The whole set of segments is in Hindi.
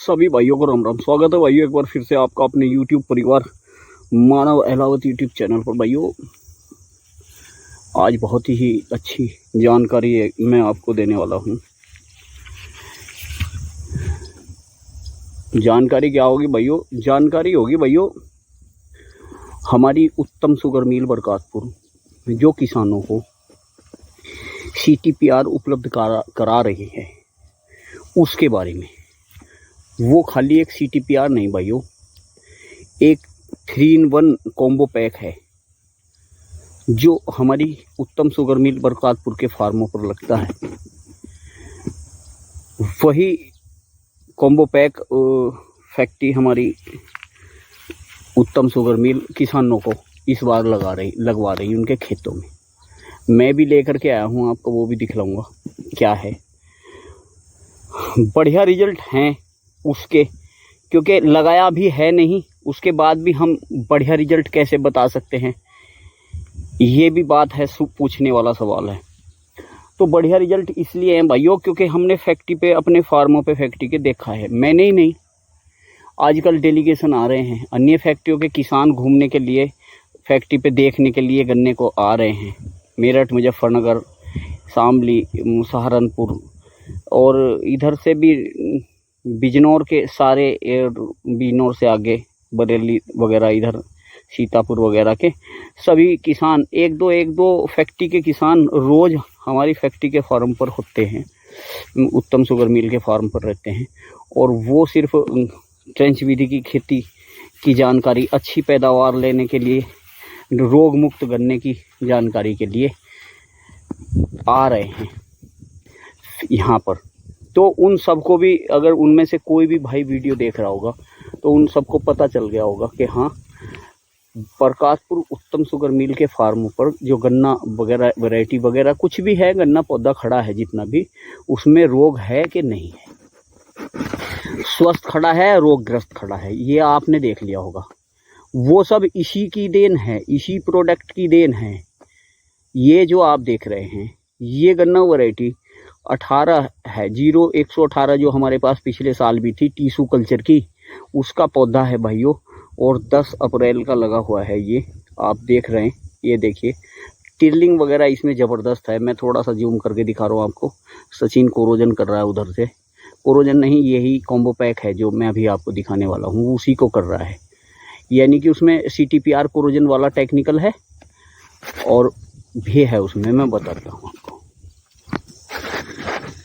सभी भाइयों को राम राम। स्वागत है भाइयों एक बार फिर से आपका अपने YouTube परिवार मानव अहलावत YouTube चैनल पर। भाइयों आज बहुत ही अच्छी जानकारी मैं आपको देने वाला हूँ। जानकारी क्या होगी भाइयों? जानकारी होगी भाइयों हमारी उत्तम शुगर मिल बरकातपुर जो किसानों को CTPR उपलब्ध करा रही है उसके बारे में। वो खाली एक CTPR नहीं भाइयों, एक 3-in-1 कॉम्बो पैक है जो हमारी उत्तम शुगर मिल बरकातपुर के फार्मों पर लगता है। वही कॉम्बो पैक फैक्ट्री हमारी उत्तम शुगर मिल किसानों को इस बार लगवा रही उनके खेतों में। मैं भी लेकर के आया हूँ, आपको वो भी दिखलाऊंगा क्या है। बढ़िया रिजल्ट हैं उसके, क्योंकि लगाया भी है नहीं, उसके बाद भी हम बढ़िया रिजल्ट कैसे बता सकते हैं, ये भी बात है, पूछने वाला सवाल है। तो बढ़िया रिजल्ट इसलिए हैं भाइयों क्योंकि हमने फैक्ट्री पे, अपने फार्मों पे फैक्ट्री के देखा है। मैंने ही नहीं, आजकल डेलीगेशन आ रहे हैं, अन्य फैक्ट्रियों के किसान घूमने के लिए फैक्ट्री पे देखने के लिए गन्ने को आ रहे हैं। मेरठ, मुजफ्फरनगर, शामली, सहारनपुर और इधर से भी बिजनौर के सारे, बिजनौर से आगे बरेली वगैरह, इधर सीतापुर वगैरह के सभी किसान, एक दो फैक्ट्री के किसान रोज़ हमारी फैक्ट्री के फार्म पर होते हैं, उत्तम शुगर मिल के फार्म पर रहते हैं। और वो सिर्फ ट्रेंच विधि की खेती की जानकारी, अच्छी पैदावार लेने के लिए, रोग मुक्त गन्ने की जानकारी के लिए आ रहे हैं यहाँ पर। तो उन सबको भी, अगर उनमें से कोई भी भाई वीडियो देख रहा होगा तो उन सबको पता चल गया होगा कि हाँ, बरकातपुर उत्तम शुगर मिल के फार्मों पर जो गन्ना वगैरह, वैरायटी वगैरह कुछ भी है, गन्ना पौधा खड़ा है जितना भी, उसमें रोग है कि नहीं है, स्वस्थ खड़ा है, रोगग्रस्त खड़ा है, ये आपने देख लिया होगा। वो सब इसी की देन है, इसी प्रोडक्ट की देन है। ये जो आप देख रहे हैं ये गन्ना वैरायटी 18 है, 0118 जो हमारे पास पिछले साल भी थी टीसू कल्चर की, उसका पौधा है भाइयों। और 10 अप्रैल का लगा हुआ है, ये आप देख रहे हैं। ये देखिए टिर्लिंग वगैरह इसमें ज़बरदस्त है। मैं थोड़ा सा जूम करके दिखा रहा हूँ आपको। सचिन कोरोजन कर रहा है उधर से, कोरोजन नहीं, यही कॉम्बो पैक है जो मैं अभी आपको दिखाने वाला हूँ, उसी को कर रहा है। यानी कि उसमें CTPR कोरोजन वाला टेक्निकल है और भी है उसमें, मैं बताता हूँ आपको।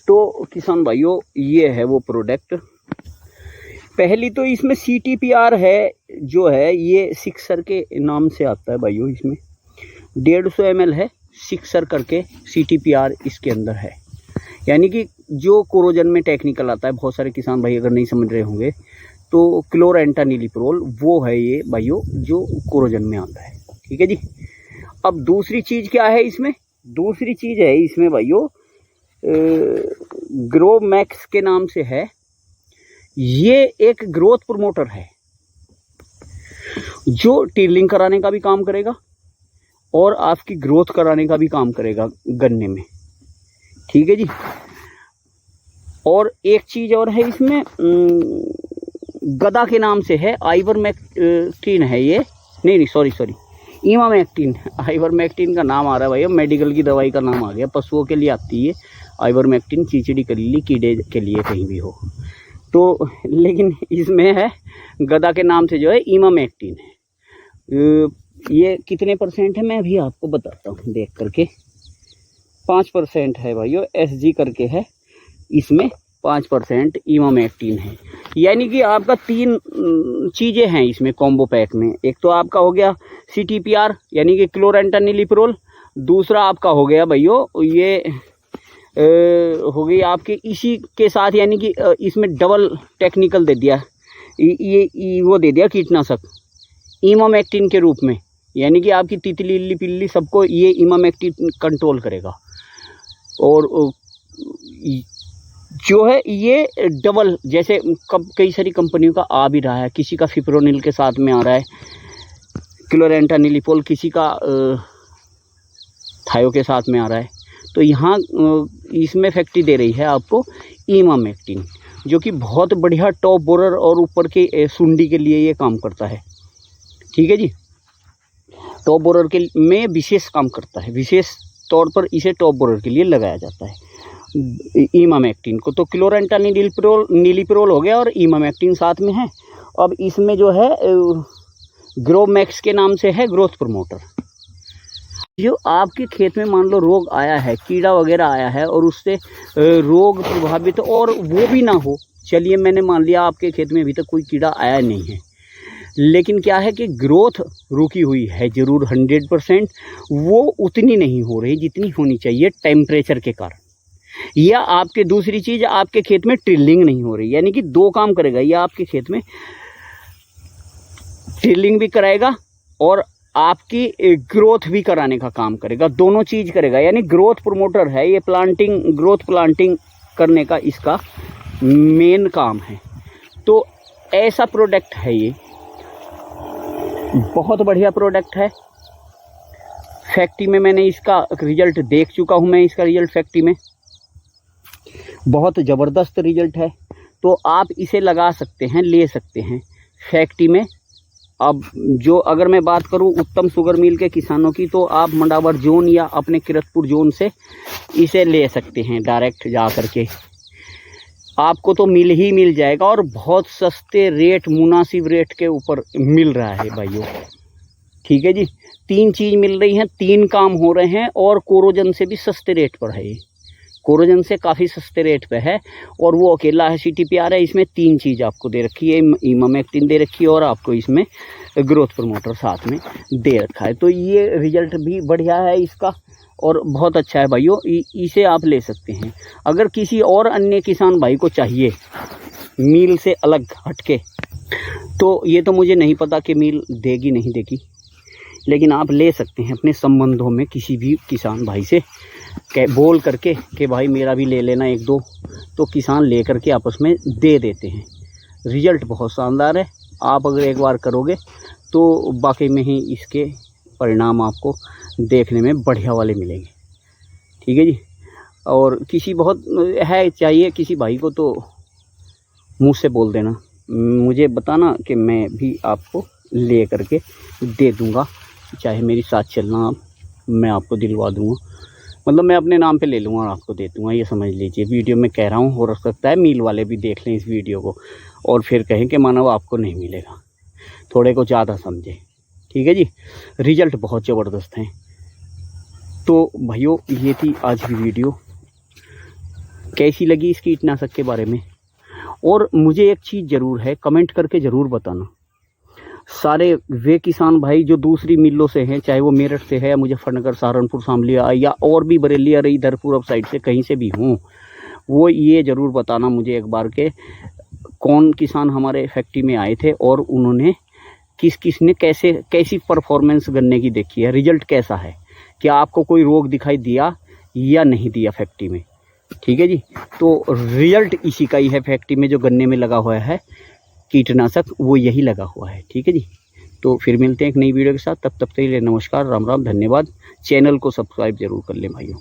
तो किसान भाइयों ये है वो प्रोडक्ट। पहली तो इसमें CTPR है जो है, ये सिक्सर के नाम से आता है भाइयों। इसमें 150 ml है, सिक्सर करके CTPR इसके अंदर है। यानी कि जो कोरोजन में टेक्निकल आता है, बहुत सारे किसान भाई अगर नहीं समझ रहे होंगे तो क्लोरेंटानिलिप्रोल वो है ये भाइयों जो कोरोजन में आता है। ठीक है जी। अब दूसरी चीज़ क्या है इसमें? दूसरी चीज़ है इसमें भाइयों ग्रो मैक्स के नाम से है। ये एक ग्रोथ प्रमोटर है जो टिर्लिंग कराने का भी काम करेगा और आपकी ग्रोथ कराने का भी काम करेगा गन्ने में। ठीक है जी। और एक चीज़ और है इसमें, गदा के नाम से है, आइवरमेक्टिन है ये, नहीं सॉरी, इमामेक्टिन। आइवरमेक्टिन का नाम आ रहा है भाई, मेडिकल की दवाई का नाम आ गया, पशुओं के लिए आती है आइवरमेक्टिन, चीचड़ी कलीली कीड़े के लिए कहीं भी हो तो, लेकिन इसमें है गदा के नाम से जो है इमामेक्टिन है। ये कितने % है मैं अभी आपको बताता हूँ देख करके। 5% है भाइयों, SG करके है, इसमें 5% इमामेक्टिन है। यानी कि आपका 3 चीज़ें हैं इसमें कॉम्बो पैक में। एक तो आपका हो गया CTPR यानी कि क्लोरेंटानिलिप्रोल, दूसरा आपका हो गया भाइयों ये हो गई आपके इसी के साथ, यानी कि इसमें डबल टेक्निकल दे दिया, ये वो दे दिया कीटनाशक इमामेक्टिन के रूप में। यानी कि आपकी तितली, इल्ली, पिल्ली सबको ये इमामेक्टिन कंट्रोल करेगा। और जो है ये डबल, जैसे कई सारी कंपनियों का आ भी रहा है, किसी का फिप्रोनिल के साथ में आ रहा है क्लोरेंटानिलिप्रोल, किसी का थायो के साथ में आ रहा है। तो यहाँ इसमें फैक्ट्री दे रही है आपको इमामेक्टिन। जो कि बहुत बढ़िया टॉप बोरर और ऊपर के सुंडी के लिए ये काम करता है। ठीक है जी, टॉप बोरर के में विशेष काम करता है, विशेष तौर पर इसे टॉप बोरर के लिए लगाया जाता है इमामेक्टिन को। तो क्लोरेंटा नीलिपिरोल हो गया और इमामेक्टिन साथ में है। अब इसमें जो है ग्रोमैक्स के नाम से है ग्रोथ प्रमोटर। जो आपके खेत में मान लो रोग आया है, कीड़ा वगैरह आया है और उससे रोग प्रभावित और वो भी ना हो, चलिए मैंने मान लिया आपके खेत में अभी तक कोई कीड़ा आया नहीं है, लेकिन क्या है कि ग्रोथ रुकी हुई है ज़रूर 100%, वो उतनी नहीं हो रही जितनी होनी चाहिए टेम्परेचर के कारण। या आपके दूसरी चीज़, आपके खेत में टिल्लिंग नहीं हो रही, यानी कि दो काम करेगा, या आपके खेत में टिल्लिंग भी कराएगा और आपकी ग्रोथ भी कराने का काम करेगा, दोनों चीज़ करेगा। यानी ग्रोथ प्रमोटर है ये, ग्रोथ प्लांटिंग करने का इसका मेन काम है। तो ऐसा प्रोडक्ट है ये, बहुत बढ़िया प्रोडक्ट है। फैक्ट्री में मैंने इसका रिजल्ट देख चुका हूँ, मैं इसका रिजल्ट फैक्ट्री में बहुत ज़बरदस्त रिजल्ट है। तो आप इसे लगा सकते हैं, ले सकते हैं फैक्ट्री में। अब जो अगर मैं बात करूं उत्तम शुगर मिल के किसानों की, तो आप मंडावर जोन या अपने किरतपुर जोन से इसे ले सकते हैं, डायरेक्ट जा करके आपको तो मिल जाएगा और बहुत सस्ते रेट, मुनासिब रेट के ऊपर मिल रहा है भाइयों। ठीक है जी, 3 चीज़ मिल रही हैं, 3 काम हो रहे हैं और कोरोजन से भी सस्ते रेट पर है ये, कोरोजन से काफ़ी सस्ते रेट पे है और वो अकेला है CTPR है। इसमें 3 चीज़ आपको दे रखी है, इमामेक्टिन दे रखी है और आपको इसमें ग्रोथ प्रमोटर साथ में दे रखा है। तो ये रिजल्ट भी बढ़िया है इसका और बहुत अच्छा है भाइयों, इसे आप ले सकते हैं। अगर किसी और अन्य किसान भाई को चाहिए मील से अलग हटके, तो ये तो मुझे नहीं पता कि मील देगी नहीं देगी, लेकिन आप ले सकते हैं अपने संबंधों में किसी भी किसान भाई से बोल करके कि भाई मेरा भी ले लेना 1-2, तो किसान ले करके आपस में दे देते हैं। रिजल्ट बहुत शानदार है, आप अगर एक बार करोगे तो वाकई में ही इसके परिणाम आपको देखने में बढ़िया वाले मिलेंगे। ठीक है जी, और किसी बहुत है चाहिए किसी भाई को तो मुँह से बोल देना, मुझे बताना कि मैं भी आपको ले करके दे दूँगा, चाहे मेरी साथ चलना, आप मैं आपको दिलवा दूँगा, मतलब मैं अपने नाम पे ले लूँगा और आपको दे दूँगा, ये समझ लीजिए। वीडियो में कह रहा हूँ, हो सकता है मील वाले भी देख लें इस वीडियो को और फिर कहें कि मानव आपको नहीं मिलेगा, थोड़े को ज़्यादा समझे। ठीक है जी, रिजल्ट बहुत ज़बरदस्त हैं। तो भाइयों ये थी आज की वीडियो, कैसी लगी इस कीटनाशक के बारे में। और मुझे एक चीज़ ज़रूर है, कमेंट करके ज़रूर बताना, सारे वे किसान भाई जो दूसरी मिलों से हैं, चाहे वो मेरठ से है या मुजफ्फरनगर, सहारनपुर, शामली या और भी बरेली और इधर पूर्व साइड से कहीं से भी हों, वो ये ज़रूर बताना मुझे एक बार के कौन किसान हमारे फैक्ट्री में आए थे और उन्होंने किस ने कैसी परफॉर्मेंस गन्ने की देखी है, रिजल्ट कैसा है, क्या आपको कोई रोग दिखाई दिया या नहीं दिया फैक्ट्री में। ठीक है जी, तो रिजल्ट इसी का ही है, फैक्ट्री में जो गन्ने में लगा हुआ है कीटनाशक वो यही लगा हुआ है। ठीक है जी, तो फिर मिलते हैं एक नई वीडियो के साथ, तब तक के लिए नमस्कार, राम राम, धन्यवाद। चैनल को सब्सक्राइब जरूर कर लें भाइयों।